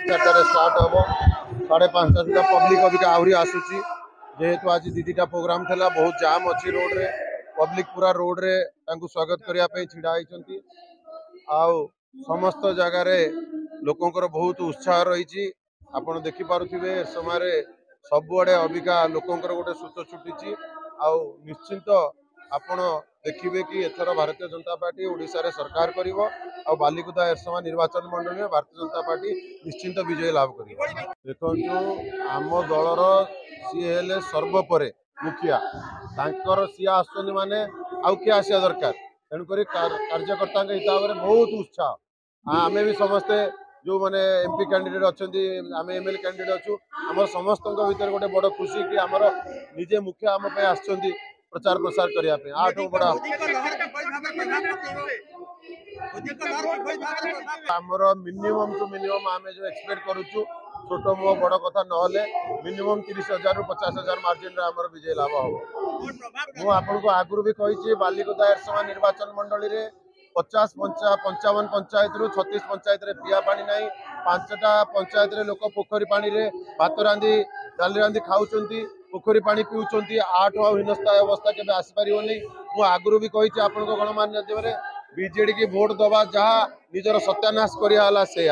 4टार start हम 5:30 सुधा public Abika आहरी आसूची जेहेतु आज दीदीटा प्रोग्राम थला बहुत जाम अच्छी रोड रे पब्लिक पूरा रोड रे स्वागत करने छिड़ा होती समस्त जगार लोकंर बहुत उत्साह रही आपण देखिपे समय सबुआड़े अबिका लोकंर गोटे सूत छुटी निश्चिंत आपण देखिए कि एथर भारतीय जनता पार्टी ओडिशा रे सरकार करिवो आ बालिकुदा एरसमा निर्वाचन मंडल में भारतीय जनता पार्टी निश्चिंत विजय लाभ करिवो। देखो आम दलर सी हेले सर्वपरे मुखिया तांकर सी आसुचंदी माने आउ किए आसिया दरकार तेणुक कार्यकर्ता हिसाब से बहुत उत्साह आम भी समस्ते जो मैंने एमपी कैंडिडेट अच्छा आम एमएलए कैंडिडेट अच्छु आम समस्त भर गोटे बड़ खुशी कि आमर निजे मुखिया आम आसुचंदी प्रचार प्रसार करने आठ बड़ा आमर मिनिमम टू मिनिमम आम जो एक्सपेक्ट करुचु छोट मुह बड़ कथा ना मिनिमम 30,000 ରୁ 50,000 मार्जिन आमर विजय लाभ हम मुझे आगुरी भी कही बालिकुदा एरसमा निर्वाचन मंडली रे 55 पंचायत रु 36 पंचायत रे पिया पानी ना 5टा पंचायत रे लोक पोखरी पानी रे भात रांधि डाली रांधि खाऊं पोखरी पानी पीऊँ 8 हीनस्था अवस्था के आसपार मुझे आगुरी भी कही गणमान्य बीजेडी की भोट दबा जहाँ निजर सत्यानाश करा से